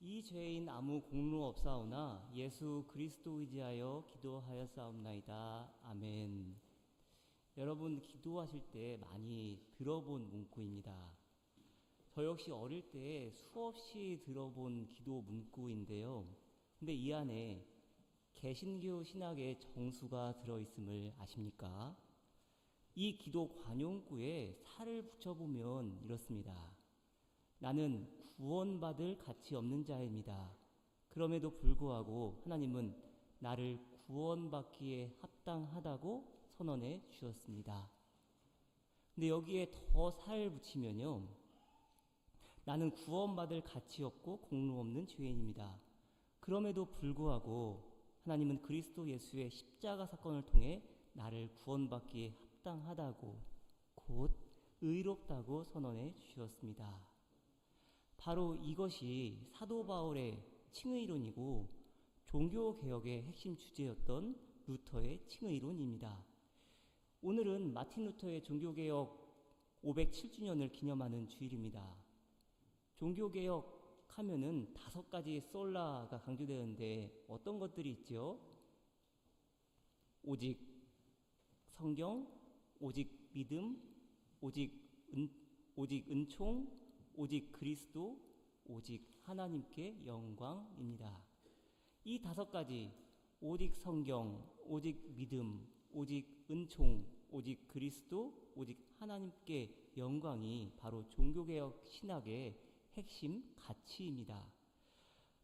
이 죄인 아무 공로 없사오나 예수 그리스도 의지하여 기도하였사옵나이다. 아멘. 여러분, 기도하실 때 많이 들어본 문구입니다. 저 역시 어릴 때 수없이 들어본 기도 문구인데요. 근데 이 안에 개신교 신학의 정수가 들어있음을 아십니까? 이 기도 관용구에 살을 붙여보면 이렇습니다. 나는 구원받을 가치 없는 자입니다. 그럼에도 불구하고 하나님은 나를 구원받기에 합당하다고 선언해 주셨습니다. 근데 여기에 더 살 붙이면요. 나는 구원받을 가치 없고 공로 없는 죄인입니다. 그럼에도 불구하고 하나님은 그리스도 예수의 십자가 사건을 통해 나를 구원받기에 합당하다고, 곧 의롭다고 선언해 주셨습니다. 바로 이것이 사도 바울의 칭의론이고 종교개혁의 핵심 주제였던 루터의 칭의론입니다. 오늘은 마틴 루터의 종교개혁 507주년을 기념하는 주일입니다. 종교개혁 하면은 5가지 솔라가 강조되는데 어떤 것들이 있죠? 오직 성경, 오직 믿음, 오직 은총, 오직 그리스도, 오직 하나님께 영광입니다. 이 5가지, 오직 성경, 오직 믿음, 오직 은총, 오직 그리스도, 오직 하나님께 영광이 바로 종교개혁 신학의 핵심 가치입니다.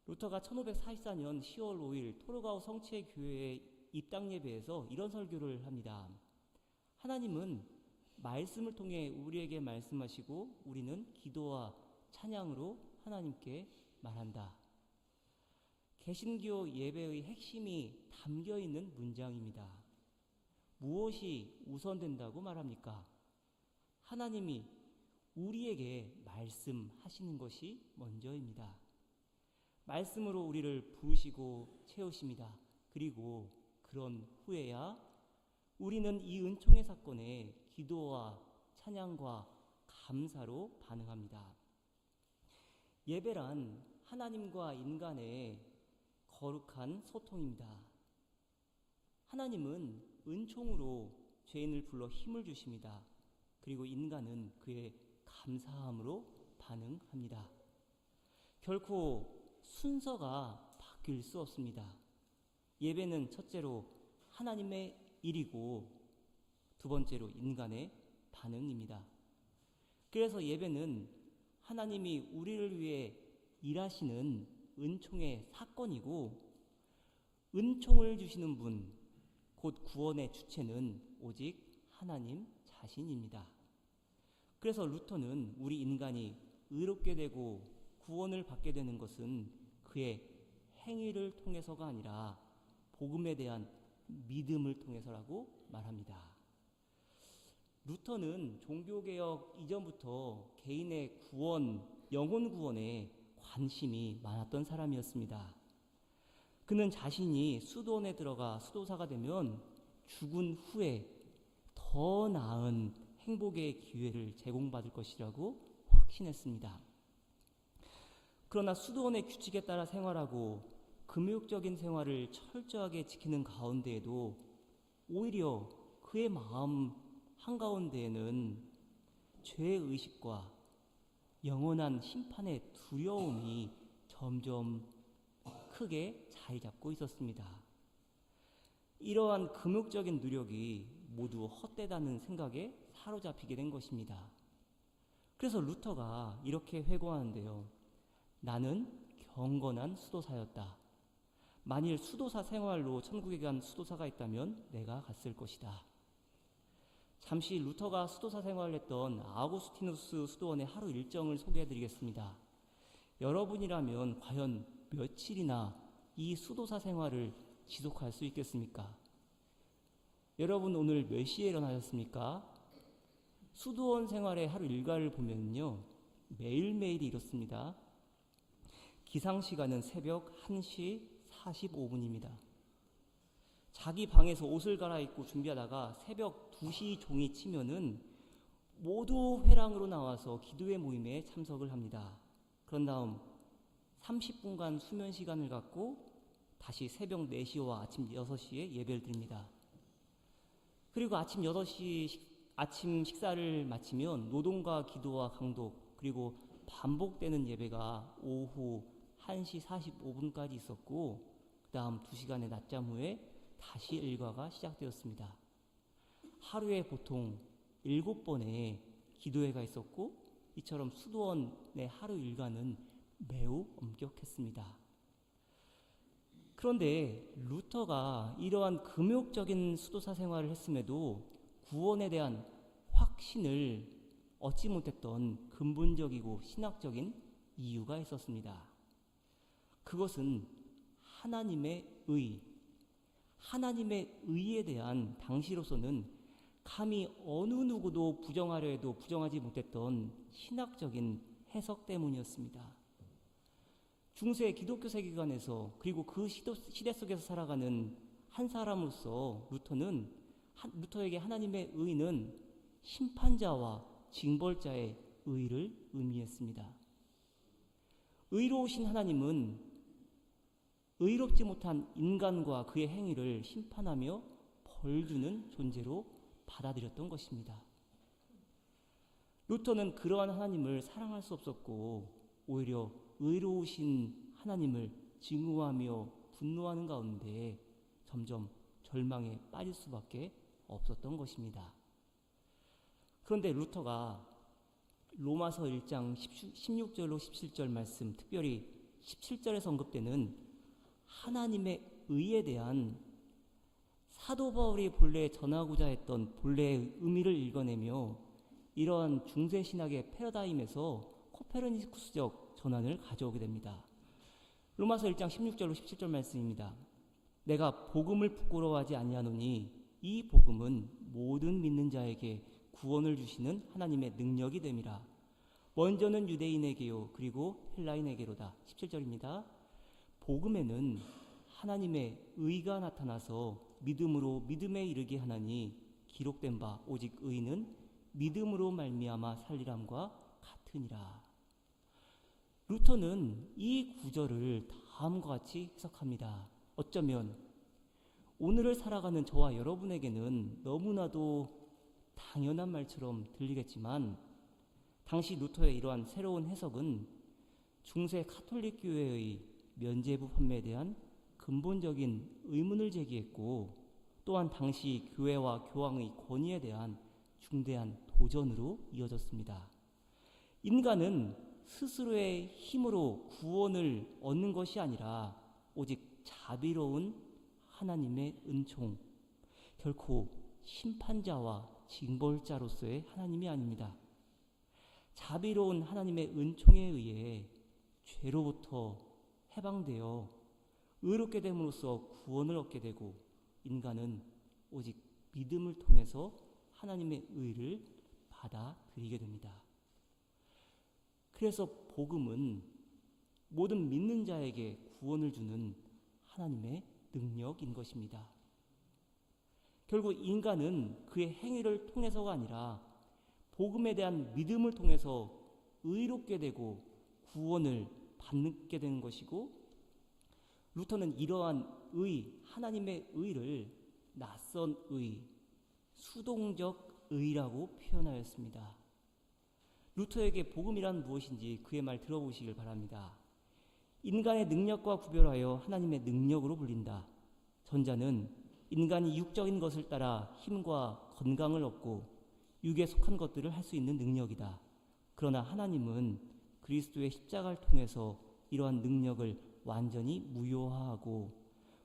루터가 1544년 10월 5일 토르가우 성체교회의 입당 예배에서 이런 설교를 합니다. 하나님은 말씀을 통해 우리에게 말씀하시고 우리는 기도와 찬양으로 하나님께 말한다. 개신교 예배의 핵심이 담겨있는 문장입니다. 무엇이 우선된다고 말합니까? 하나님이 우리에게 말씀하시는 것이 먼저입니다. 말씀으로 우리를 부으시고 채우십니다. 그리고 그런 후에야 우리는 이 은총의 사건에 기도와 찬양과 감사로 반응합니다. 예배란 하나님과 인간의 거룩한 소통입니다. 하나님은 은총으로 죄인을 불러 힘을 주십니다. 그리고 인간은 그의 감사함으로 반응합니다. 결코 순서가 바뀔 수 없습니다. 예배는 첫째로 하나님의 일이고 두 번째로 인간의 반응입니다. 그래서 예배는 하나님이 우리를 위해 일하시는 은총의 사건이고 은총을 주시는 분, 곧 구원의 주체는 오직 하나님 자신입니다. 그래서 루터는 우리 인간이 의롭게 되고 구원을 받게 되는 것은 그의 행위를 통해서가 아니라 복음에 대한 믿음을 통해서라고 말합니다. 루터는 종교개혁 이전부터 개인의 구원, 영혼 구원에 관심이 많았던 사람이었습니다. 그는 자신이 수도원에 들어가 수도사가 되면 죽은 후에 더 나은 행복의 기회를 제공받을 것이라고 확신했습니다. 그러나 수도원의 규칙에 따라 생활하고 금욕적인 생활을 철저하게 지키는 가운데에도 오히려 그의 마음 한가운데에는 죄의식과 영원한 심판의 두려움이 점점 크게 자리 잡고 있었습니다. 이러한 금욕적인 노력이 모두 헛되다는 생각에 사로잡히게 된 것입니다. 그래서 루터가 이렇게 회고하는데요. 나는 경건한 수도사였다. 만일 수도사 생활로 천국에 간 수도사가 있다면 내가 갔을 것이다. 잠시 루터가 수도사 생활을 했던 아우구스티누스 수도원의 하루 일정을 소개해드리겠습니다. 여러분이라면 과연 며칠이나 이 수도사 생활을 지속할 수 있겠습니까? 여러분 오늘 몇 시에 일어나셨습니까? 수도원 생활의 하루 일과를 보면요. 매일매일이 이렇습니다. 기상시간은 새벽 1시 45분입니다. 자기 방에서 옷을 갈아입고 준비하다가 새벽 2시 종이 치면은 모두 회랑으로 나와서 기도회 모임에 참석을 합니다. 그런 다음 30분간 수면 시간을 갖고 다시 새벽 4시와 아침 6시에 예배를 드립니다. 그리고 아침 6시 아침 식사를 마치면 노동과 기도와 강독, 그리고 반복되는 예배가 오후 1시 45분까지 있었고, 그 다음 2시간의 낮잠 후에 다시 일과가 시작되었습니다. 하루에 보통 7번의 기도회가 있었고, 이처럼 수도원의 하루 일과는 매우 엄격했습니다. 그런데 루터가 이러한 금욕적인 수도사 생활을 했음에도 구원에 대한 확신을 얻지 못했던 근본적이고 신학적인 이유가 있었습니다. 그것은 하나님의 의에 대한 당시로서는 감히 어느 누구도 부정하려 해도 부정하지 못했던 신학적인 해석 때문이었습니다. 중세 기독교 세계관에서, 그리고 그 시대 속에서 살아가는 한 사람으로서 루터에게 하나님의 의는 심판자와 징벌자의 의를 의미했습니다. 의로우신 하나님은 의롭지 못한 인간과 그의 행위를 심판하며 벌주는 존재로 받아들였던 것입니다. 루터는 그러한 하나님을 사랑할 수 없었고, 오히려 의로우신 하나님을 증오하며 분노하는 가운데 점점 절망에 빠질 수밖에 없었던 것입니다. 그런데 루터가 로마서 1장 16절로 17절 말씀, 특별히 17절에서 언급되는 하나님의 의에 대한 사도 바울이 본래 전하고자 했던 본래의 의미를 읽어내며 이러한 중세신학의 패러다임에서 코페르니쿠스적 전환을 가져오게 됩니다. 로마서 1장 16절로 17절 말씀입니다. 내가 복음을 부끄러워하지 아니하노니 이 복음은 모든 믿는 자에게 구원을 주시는 하나님의 능력이 됨이라. 먼저는 유대인에게요 그리고 헬라인에게로다. 17절입니다. 복음에는 하나님의 의가 나타나서 믿음으로 믿음에 이르게 하나니 기록된 바 오직 의는 믿음으로 말미암아 살리람과 같으니라. 루터는 이 구절을 다음과 같이 해석합니다. 어쩌면 오늘을 살아가는 저와 여러분에게는 너무나도 당연한 말처럼 들리겠지만, 당시 루터의 이러한 새로운 해석은 중세 가톨릭 교회의 면죄부 판매에 대한 근본적인 의문을 제기했고, 또한 당시 교회와 교황의 권위에 대한 중대한 도전으로 이어졌습니다. 인간은 스스로의 힘으로 구원을 얻는 것이 아니라 오직 자비로운 하나님의 은총, 결코 심판자와 징벌자로서의 하나님이 아닙니다. 자비로운 하나님의 은총에 의해 죄로부터 해방되어 의롭게 됨으로써 구원을 얻게 되고, 인간은 오직 믿음을 통해서 하나님의 의를 받아들이게 됩니다. 그래서 복음은 모든 믿는 자에게 구원을 주는 하나님의 능력인 것입니다. 결국 인간은 그의 행위를 통해서가 아니라 복음에 대한 믿음을 통해서 의롭게 되고 구원을 받게 되는 것이고, 루터는 이러한 하나님의 의를 낯선 수동적 의라고 표현하였습니다. 루터에게 복음이란 무엇인지 그의 말 들어보시길 바랍니다. 인간의 능력과 구별하여 하나님의 능력으로 불린다. 전자는 인간이 육적인 것을 따라 힘과 건강을 얻고 육에 속한 것들을 할 수 있는 능력이다. 그러나 하나님은 그리스도의 십자가를 통해서 이러한 능력을 완전히 무효화하고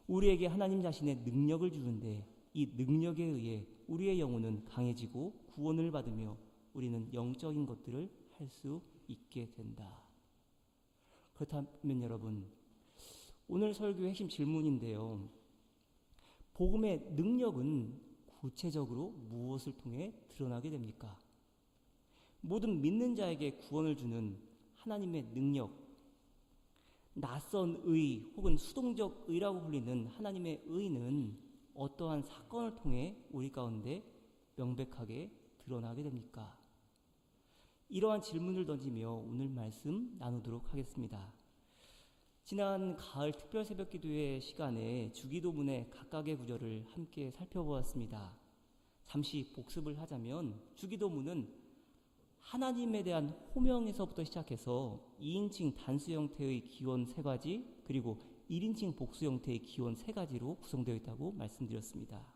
우리에게 하나님 자신의 능력을 주는데, 이 능력에 의해 우리의 영혼은 강해지고 구원을 받으며 우리는 영적인 것들을 할 수 있게 된다. 그렇다면 여러분, 오늘 설교의 핵심 질문인데요. 복음의 능력은 구체적으로 무엇을 통해 드러나게 됩니까? 모든 믿는 자에게 구원을 주는 하나님의 능력, 낯선 혹은 수동적 의라고 불리는 하나님의 의는 어떠한 사건을 통해 우리 가운데 명백하게 드러나게 됩니까? 이러한 질문을 던지며 오늘 말씀 나누도록 하겠습니다. 지난 가을 특별 새벽 기도회 시간에 주기도문의 각각의 구절을 함께 살펴보았습니다. 잠시 복습을 하자면 주기도문은 하나님에 대한 호명에서부터 시작해서 2인칭 단수 형태의 기원 3가지 그리고 1인칭 복수 형태의 기원 3가지로 구성되어 있다고 말씀드렸습니다.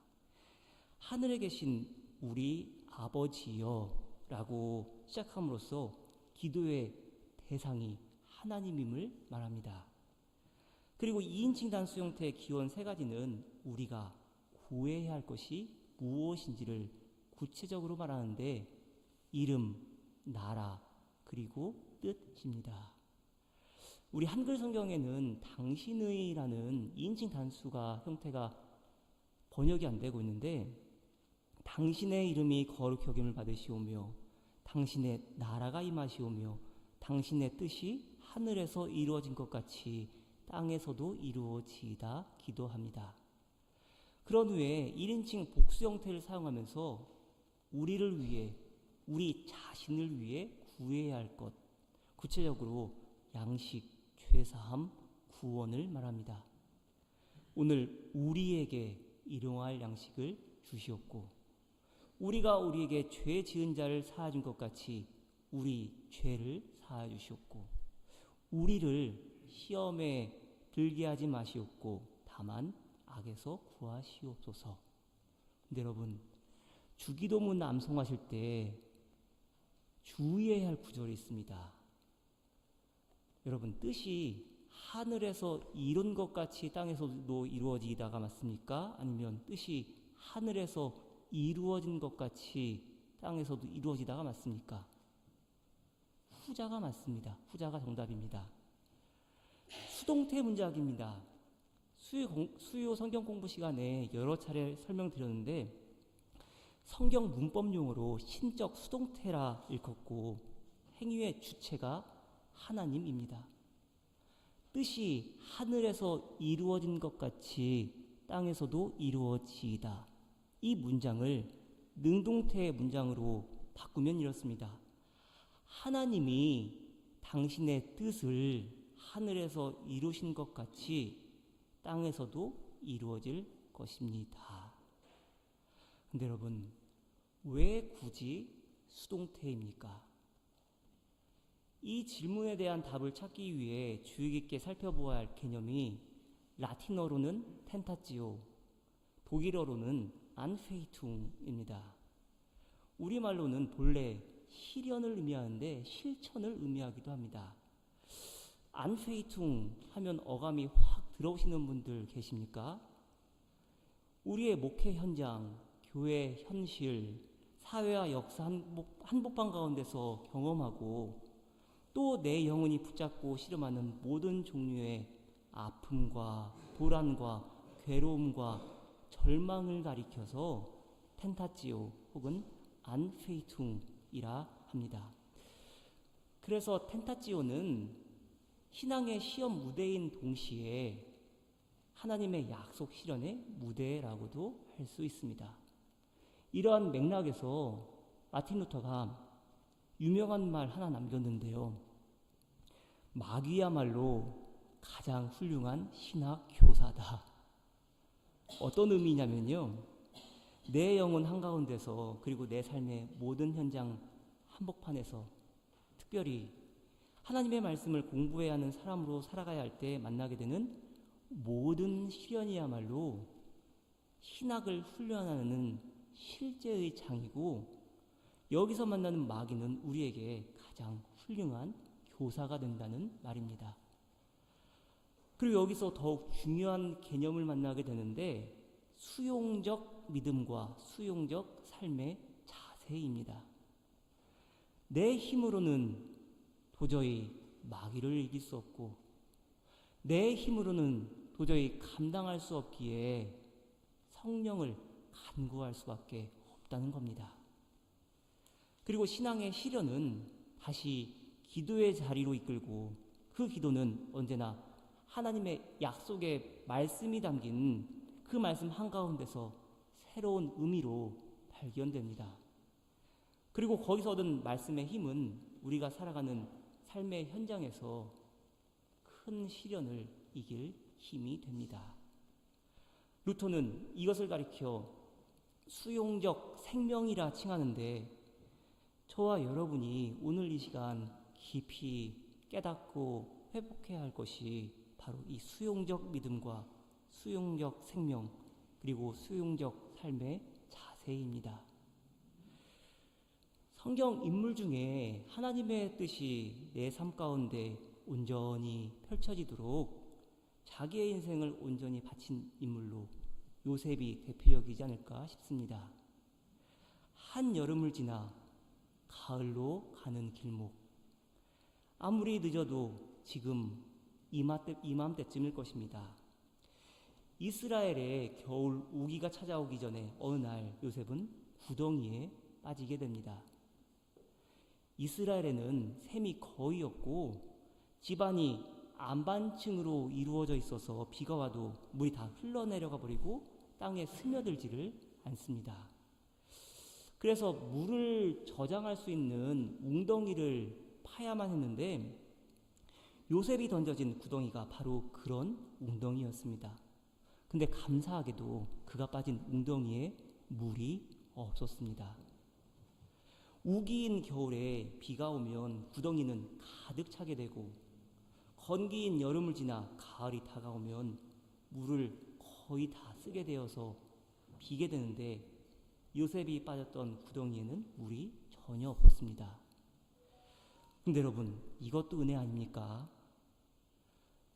하늘에 계신 우리 아버지여 라고 시작함으로써 기도의 대상이 하나님임을 말합니다. 그리고 2인칭 단수 형태의 기원 3가지는 우리가 구해야 할 것이 무엇인지를 구체적으로 말하는데 이름, 나라, 그리고 뜻입니다. 우리 한글 성경에는 당신의라는 2인칭 단수가 형태가 번역이 안 되고 있는데 당신의 이름이 거룩히 여김을 받으시오며 당신의 나라가 임하시오며 당신의 뜻이 하늘에서 이루어진 것 같이 땅에서도 이루어지이다 기도합니다. 그런 후에 1인칭 복수 형태를 사용하면서 우리를 위해 우리 자신을 위해 구해야 할 것, 구체적으로 양식, 죄사함, 구원을 말합니다. 오늘 우리에게 일용할 양식을 주시옵고 우리가 우리에게 죄 지은 자를 사하준 것 같이 우리 죄를 사하 주시옵고 우리를 시험에 들게 하지 마시옵고 다만 악에서 구하시옵소서. 근데 여러분 주기도문 암송하실 때 주의해야 할 구절이 있습니다. 여러분 뜻이 하늘에서 이룬 것 같이 땅에서도 이루어지다가 맞습니까? 아니면 뜻이 하늘에서 이루어진 것 같이 땅에서도 이루어지다가 맞습니까? 후자가 맞습니다. 후자가 정답입니다. 수동태 문장입니다. 수요 성경 공부 시간에 여러 차례 설명드렸는데 성경 문법 용어로 신적 수동태라 일컫고 행위의 주체가 하나님입니다. 뜻이 하늘에서 이루어진 것 같이 땅에서도 이루어지이다. 이 문장을 능동태 문장으로 바꾸면 이렇습니다. 하나님이 당신의 뜻을 하늘에서 이루신 것 같이 땅에서도 이루어질 것입니다. 근데 여러분, 왜 굳이 수동태입니까? 이 질문에 대한 답을 찾기 위해 주의 깊게 살펴보아야 할 개념이 라틴어로는 텐타지오, 독일어로는 안페이퉁입니다. 우리말로는 본래 실현을 의미하는데 실천을 의미하기도 합니다. 안페이퉁 하면 어감이 확 들어오시는 분들 계십니까? 우리의 목회 현장, 교회 현실, 사회와 역사 한복판 가운데서 경험하고 또 내 영혼이 붙잡고 씨름하는 모든 종류의 아픔과 불안과 괴로움과 절망을 가리켜서 텐타지오 혹은 안페이퉁이라 합니다. 그래서 텐타지오는 신앙의 시험 무대인 동시에 하나님의 약속 실현의 무대라고도 할 수 있습니다. 이러한 맥락에서 마틴 루터가 유명한 말 하나 남겼는데요. 마귀야말로 가장 훌륭한 신학 교사다. 어떤 의미냐면요. 내 영혼 한가운데서 그리고 내 삶의 모든 현장 한복판에서 특별히 하나님의 말씀을 공부해야 하는 사람으로 살아가야 할 때 만나게 되는 모든 시련이야말로 신학을 훈련하는 실제의 장이고 여기서 만나는 마귀는 우리에게 가장 훌륭한 교사가 된다는 말입니다. 그리고 여기서 더욱 중요한 개념을 만나게 되는데 수용적 믿음과 수용적 삶의 자세입니다. 내 힘으로는 도저히 마귀를 이길 수 없고 내 힘으로는 도저히 감당할 수 없기에 성령을 간구할 수밖에 없다는 겁니다. 그리고 신앙의 시련은 다시 기도의 자리로 이끌고 그 기도는 언제나 하나님의 약속의 말씀이 담긴 그 말씀 한가운데서 새로운 의미로 발견됩니다. 그리고 거기서 얻은 말씀의 힘은 우리가 살아가는 삶의 현장에서 큰 시련을 이길 힘이 됩니다. 루터는 이것을 가리켜 수용적 생명이라 칭하는데, 저와 여러분이 오늘 이 시간 깊이 깨닫고 회복해야 할 것이 바로 이 수용적 믿음과 수용적 생명, 그리고 수용적 삶의 자세입니다. 성경 인물 중에 하나님의 뜻이 내 삶 가운데 온전히 펼쳐지도록 자기의 인생을 온전히 바친 인물로 요셉이 대표적이지 않을까 싶습니다. 한 여름을 지나 가을로 가는 길목. 아무리 늦어도 지금 이맘때쯤일 것입니다. 이스라엘의 겨울 우기가 찾아오기 전에 어느 날 요셉은 구덩이에 빠지게 됩니다. 이스라엘에는 샘이 거의 없고 집안이 안반층으로 이루어져 있어서 비가 와도 물이 다 흘러내려가 버리고 땅에 스며들지를 않습니다. 그래서 물을 저장할 수 있는 웅덩이를 파야만 했는데, 요셉이 던져진 구덩이가 바로 그런 웅덩이였습니다. 근데 감사하게도 그가 빠진 웅덩이에 물이 없었습니다. 우기인 겨울에 비가 오면 구덩이는 가득 차게 되고, 건기인 여름을 지나 가을이 다가오면 물을 거의 다 쓰게 되어서 비게 되는데, 요셉이 빠졌던 구덩이에는 물이 전혀 없었습니다. 근데 여러분, 이것도 은혜 아닙니까?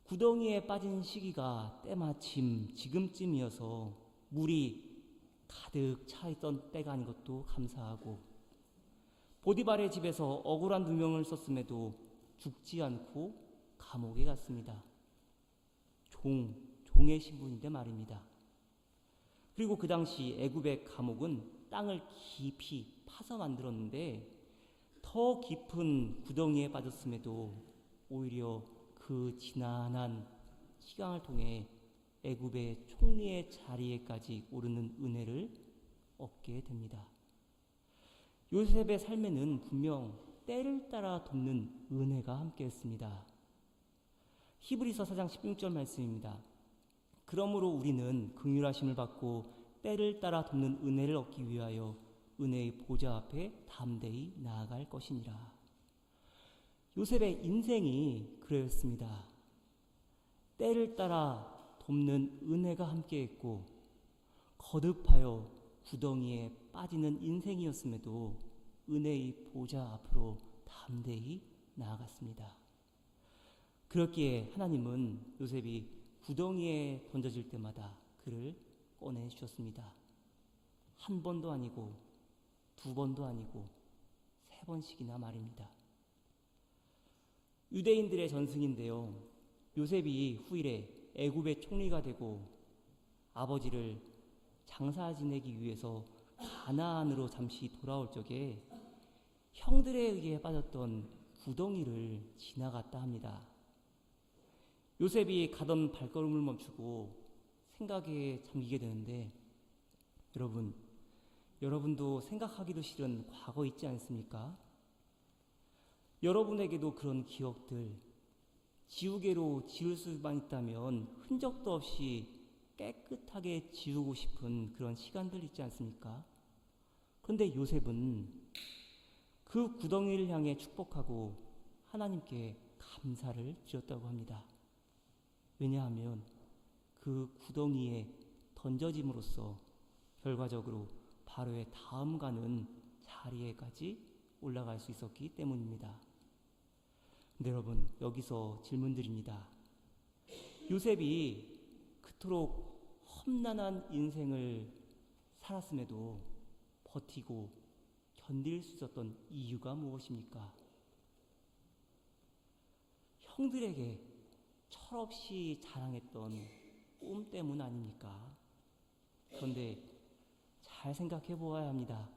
구덩이에 빠진 시기가 때마침 지금쯤이어서 물이 가득 차 있던 때가 아닌 것도 감사하고, 보디발의 집에서 억울한 누명을 썼음에도 죽지 않고 감옥에 갔습니다. 종의 신분인데 말입니다. 그리고 그 당시 애굽의 감옥은 땅을 깊이 파서 만들었는데, 더 깊은 구덩이에 빠졌음에도 오히려 그 지난한 시간을 통해 애굽의 총리의 자리에까지 오르는 은혜를 얻게 됩니다. 요셉의 삶에는 분명 때를 따라 돕는 은혜가 함께했습니다. 히브리서 4장 16절 말씀입니다. 그러므로 우리는 긍휼하심을 받고 때를 따라 돕는 은혜를 얻기 위하여 은혜의 보좌 앞에 담대히 나아갈 것이니라. 요셉의 인생이 그랬습니다. 때를 따라 돕는 은혜가 함께했고, 거듭하여 구덩이에 빠지는 인생이었음에도 은혜의 보좌 앞으로 담대히 나아갔습니다. 그렇기에 하나님은 요셉이 구덩이에 던져질 때마다 그를 꺼내주셨습니다. 한 번도 아니고 두 번도 아니고 세 번씩이나 말입니다. 유대인들의 전승인데요, 요셉이 후일에 애굽의 총리가 되고 아버지를 장사 지내기 위해서 가나안으로 잠시 돌아올 적에 형들에 의해 빠졌던 구덩이를 지나갔다 합니다. 요셉이 가던 발걸음을 멈추고 생각에 잠기게 되는데, 여러분도 생각하기도 싫은 과거 있지 않습니까? 여러분에게도 그런 기억들, 지우개로 지울 수만 있다면 흔적도 없이 깨끗하게 지우고 싶은 그런 시간들 있지 않습니까? 그런데 요셉은 그 구덩이를 향해 축복하고 하나님께 감사를 드렸다고 합니다. 왜냐하면 그 구덩이에 던져짐으로써 결과적으로 바로의 다음 가는 자리에까지 올라갈 수 있었기 때문입니다. 근데 여러분, 여기서 질문드립니다. 요셉이 그토록 험난한 인생을 살았음에도 버티고 견딜 수 있었던 이유가 무엇입니까? 형들에게 철없이 자랑했던 꿈 때문 아닙니까? 그런데 잘 생각해 보아야 합니다.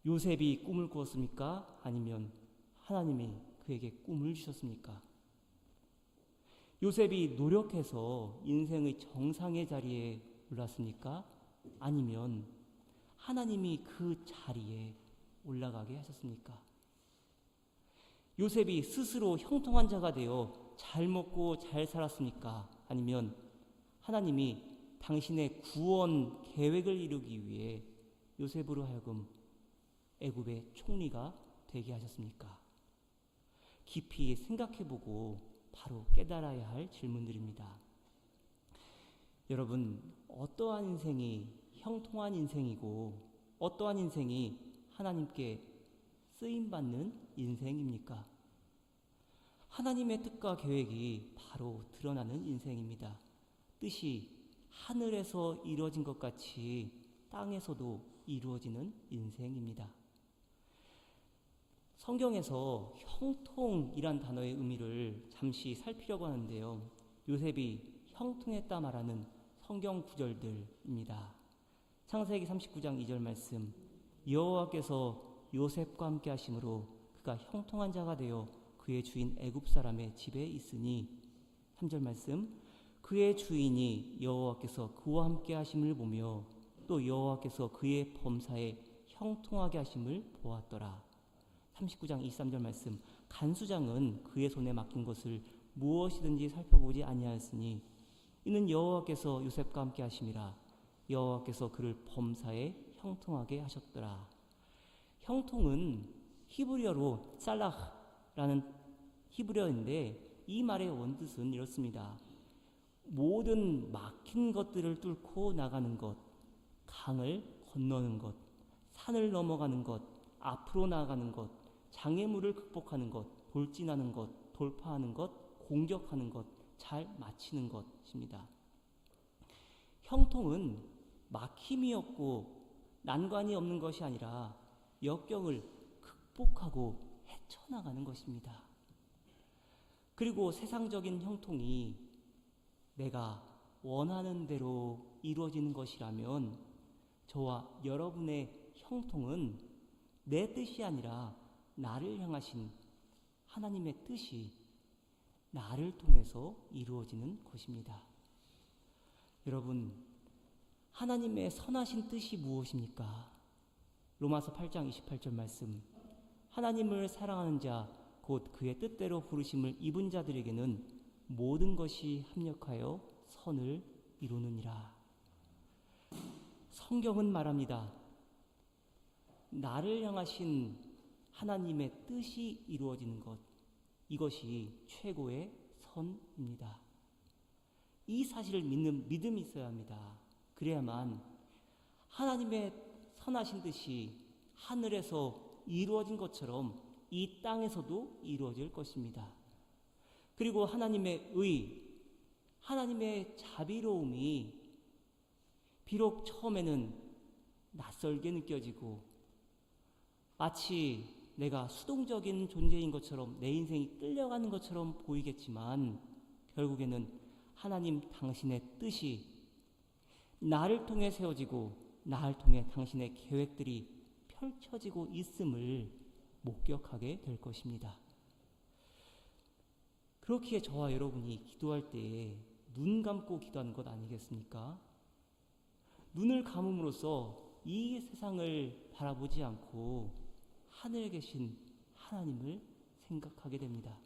요셉이 꿈을 꾸었습니까? 아니면 하나님이 그에게 꿈을 주셨습니까? 요셉이 노력해서 인생의 정상의 자리에 올랐습니까? 아니면 하나님이 그 자리에 올라가게 하셨습니까? 요셉이 스스로 형통한 자가 되어 잘 먹고 잘 살았습니까? 아니면 하나님이 당신의 구원 계획을 이루기 위해 요셉으로 하여금 애굽의 총리가 되게 하셨습니까? 깊이 생각해보고 바로 깨달아야 할 질문들입니다. 여러분, 어떠한 인생이 형통한 인생이고 어떠한 인생이 하나님께 쓰임받는 인생입니까? 하나님의 뜻과 계획이 바로 드러나는 인생입니다. 뜻이 하늘에서 이루어진 것 같이 땅에서도 이루어지는 인생입니다. 성경에서 형통이란 단어의 의미를 잠시 살피려고 하는데요. 요셉이 형통했다 말하는 성경 구절들입니다. 창세기 39장 2절 말씀, 여호와께서 요셉과 함께 하심으로 그가 형통한 자가 되어 그의 주인 애굽 사람의 집에 있으니, 3절 말씀, 그의 주인이 여호와께서 그와 함께 하심을 보며 또 여호와께서 그의 범사에 형통하게 하심을 보았더라. 39장 23절 말씀, 간수장은 그의 손에 맡긴 것을 무엇이든지 살펴보지 아니하였으니 이는 여호와께서 요셉과 함께 하심이라. 여호와께서 그를 범사에 형통하게 하셨더라. 형통은 히브리어로 살라흐라는 히브리어인데 이 말의 원뜻은 이렇습니다. 모든 막힌 것들을 뚫고 나가는 것, 강을 건너는 것, 산을 넘어가는 것, 앞으로 나아가는 것, 장애물을 극복하는 것, 돌진하는 것, 돌파하는 것, 공격하는 것, 잘 마치는 것입니다. 형통은 막힘이 없고 난관이 없는 것이 아니라 역경을 극복하고 헤쳐나가는 것입니다. 그리고 세상적인 형통이 내가 원하는 대로 이루어지는 것이라면 저와 여러분의 형통은 내 뜻이 아니라 나를 향하신 하나님의 뜻이 나를 통해서 이루어지는 것입니다. 여러분, 하나님의 선하신 뜻이 무엇입니까? 로마서 8장 28절 말씀, 하나님을 사랑하는 자 곧 그의 뜻대로 부르심을 입은 자들에게는 모든 것이 합력하여 선을 이루느니라. 성경은 말합니다. 나를 향하신 하나님의 뜻이 이루어지는 것, 이것이 최고의 선입니다. 이 사실을 믿는 믿음이 있어야 합니다. 그래야만 하나님의 선하신 뜻이 하늘에서 이루어진 것처럼 이 땅에서도 이루어질 것입니다. 그리고 하나님의 의, 하나님의 자비로움이 비록 처음에는 낯설게 느껴지고 마치 내가 수동적인 존재인 것처럼 내 인생이 끌려가는 것처럼 보이겠지만 결국에는 하나님 당신의 뜻이 나를 통해 세워지고 나를 통해 당신의 계획들이 펼쳐지고 있음을 목격하게 될 것입니다. 그렇기에 저와 여러분이 기도할 때에 눈 감고 기도하는 것 아니겠습니까? 눈을 감음으로써 이 세상을 바라보지 않고 하늘에 계신 하나님을 생각하게 됩니다.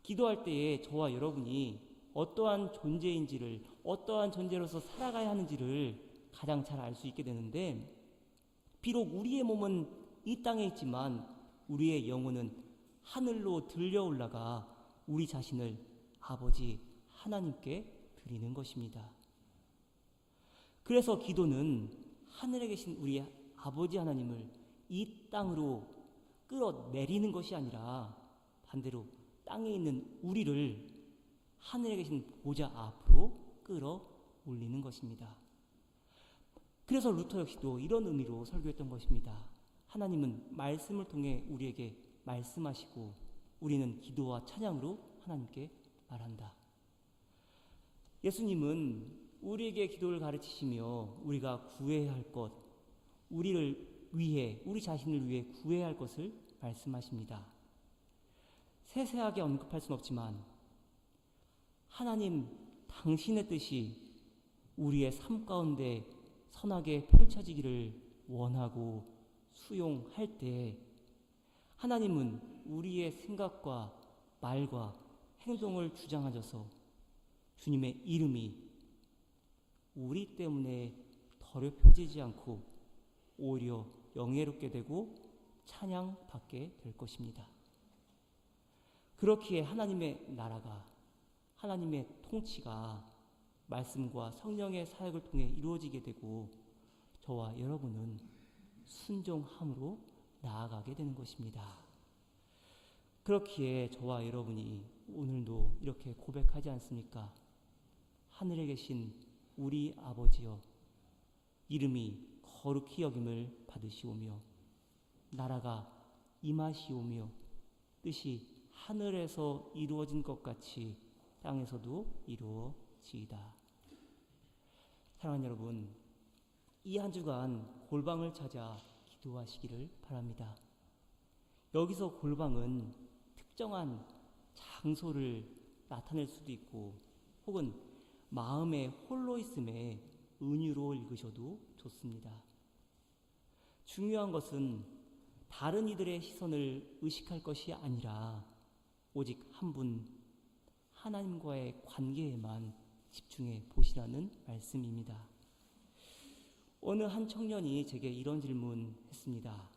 기도할 때에 저와 여러분이 어떠한 존재인지를, 어떠한 존재로서 살아가야 하는지를 가장 잘 알 수 있게 되는데, 비록 우리의 몸은 이 땅에 있지만 우리의 영혼은 하늘로 들려 올라가 우리 자신을 아버지 하나님께 드리는 것입니다. 그래서 기도는 하늘에 계신 우리 아버지 하나님을 이 땅으로 끌어내리는 것이 아니라 반대로 땅에 있는 우리를 하늘에 계신 보좌 앞으로 끌어올리는 것입니다. 그래서 루터 역시도 이런 의미로 설교했던 것입니다. 하나님은 말씀을 통해 우리에게 말씀하시고 우리는 기도와 찬양으로 하나님께 말한다. 예수님은 우리에게 기도를 가르치시며 우리가 구해야 할 것, 우리를 위해, 우리 자신을 위해 구해야 할 것을 말씀하십니다. 세세하게 언급할 수는 없지만 하나님 당신의 뜻이 우리의 삶 가운데 선하게 펼쳐지기를 원하고 수용할 때 하나님은 우리의 생각과 말과 행동을 주장하셔서 주님의 이름이 우리 때문에 더럽혀지지 않고 오히려 영예롭게 되고 찬양받게 될 것입니다. 그렇기에 하나님의 나라가, 하나님의 통치가 말씀과 성령의 사역을 통해 이루어지게 되고 저와 여러분은 순종함으로 나아가게 되는 것입니다. 그렇기에 저와 여러분이 오늘도 이렇게 고백하지 않습니까? 하늘에 계신 우리 아버지여, 이름이 거룩히 여김을 받으시오며 나라가 임하시오며 뜻이 하늘에서 이루어진 것 같이 땅에서도 이루어지이다. 사랑하는 여러분, 이 한 주간 골방을 찾아 기도하시기를 바랍니다. 여기서 골방은 특정한 장소를 나타낼 수도 있고 혹은 마음의 홀로 있음의 은유로 읽으셔도 좋습니다. 중요한 것은 다른 이들의 시선을 의식할 것이 아니라 오직 한 분 하나님과의 관계에만 집중해 보시라는 말씀입니다. 어느 한 청년이 제게 이런 질문했습니다.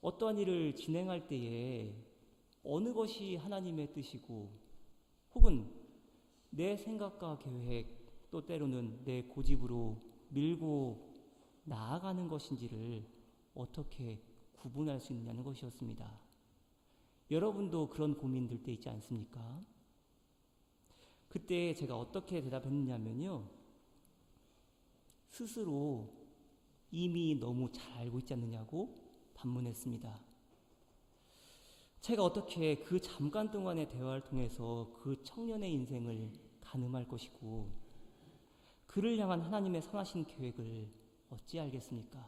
어떠한 일을 진행할 때에 어느 것이 하나님의 뜻이고 혹은 내 생각과 계획 또 때로는 내 고집으로 밀고 나아가는 것인지를 어떻게 구분할 수 있냐는 것이었습니다. 여러분도 그런 고민 들 때 있지 않습니까? 그때 제가 어떻게 대답했느냐면요, 스스로 이미 너무 잘 알고 있지 않느냐고 반문했습니다. 제가 어떻게 그 잠깐 동안의 대화를 통해서 그 청년의 인생을 가늠할 것이고 그를 향한 하나님의 선하신 계획을 어찌 알겠습니까?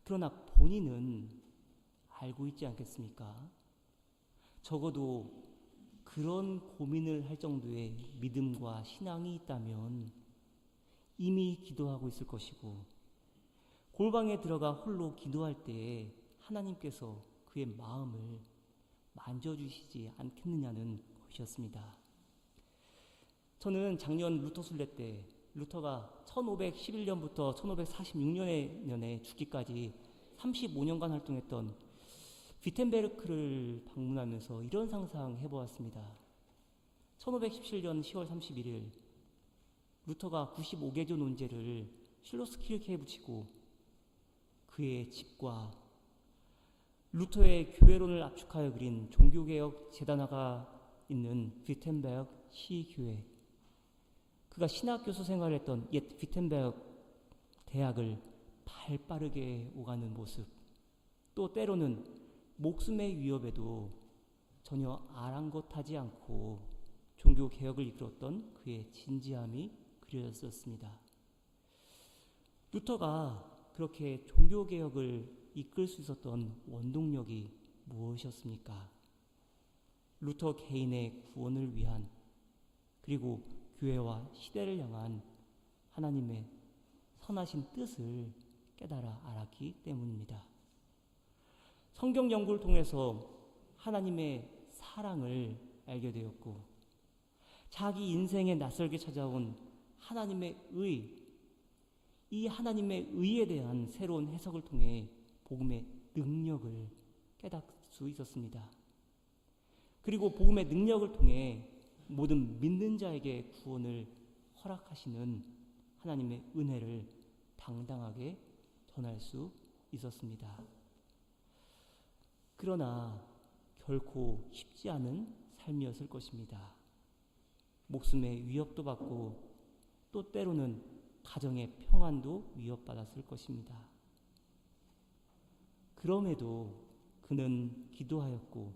그러나 본인은 알고 있지 않겠습니까? 적어도 그런 고민을 할 정도의 믿음과 신앙이 있다면 이미 기도하고 있을 것이고 골방에 들어가 홀로 기도할 때에 하나님께서 그의 마음을 만져주시지 않겠느냐는 것이었습니다. 저는 작년 루터 순례 때 루터가 1511년부터 1546년에 죽기까지 35년간 활동했던 비텐베르크를 방문하면서 이런 상상 해보았습니다. 1517년 10월 31일 루터가 95개조 논제를 실로스 킬케에 붙이고 그의 집과 루터의 교회론을 압축하여 그린 종교개혁 재단화가 있는 비텐베르크 시교회, 그가 신학교수 생활을 했던 옛 비텐베르크 대학을 발빠르게 오가는 모습, 또 때로는 목숨의 위협에도 전혀 아랑곳하지 않고 종교개혁을 이끌었던 그의 진지함이 그려졌었습니다. 루터가 그렇게 종교개혁을 이끌 수 있었던 원동력이 무엇이었습니까? 루터 개인의 구원을 위한 그리고 교회와 시대를 향한 하나님의 선하신 뜻을 깨달아 알았기 때문입니다. 성경 연구를 통해서 하나님의 사랑을 알게 되었고 자기 인생에 낯설게 찾아온 하나님의 의, 이 하나님의 의에 대한 새로운 해석을 통해 복음의 능력을 깨닫을 수 있었습니다. 그리고 복음의 능력을 통해 모든 믿는 자에게 구원을 허락하시는 하나님의 은혜를 당당하게 전할 수 있었습니다. 그러나 결코 쉽지 않은 삶이었을 것입니다. 목숨의 위협도 받고 또 때로는 가정의 평안도 위협받았을 것입니다. 그럼에도 그는 기도하였고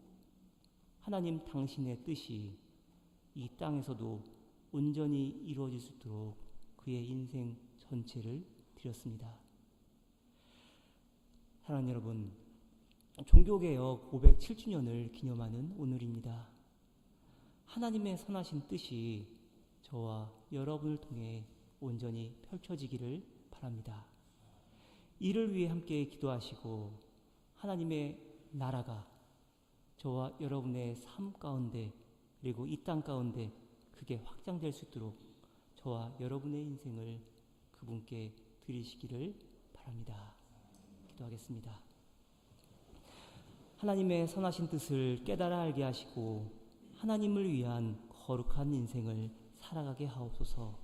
하나님 당신의 뜻이 이 땅에서도 온전히 이루어질 수 있도록 그의 인생 전체를 드렸습니다. 사랑하는 여러분, 종교개혁 507주년을 기념하는 오늘입니다. 하나님의 선하신 뜻이 저와 여러분을 통해 온전히 펼쳐지기를 바랍니다. 이를 위해 함께 기도하시고 하나님의 나라가 저와 여러분의 삶 가운데 그리고 이 땅 가운데 그게 확장될 수 있도록 저와 여러분의 인생을 그분께 드리시기를 바랍니다. 기도하겠습니다. 하나님의 선하신 뜻을 깨달아 알게 하시고 하나님을 위한 거룩한 인생을 살아가게 하옵소서.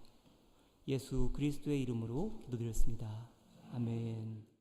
예수 그리스도의 이름으로 기도드렸습니다. 아멘.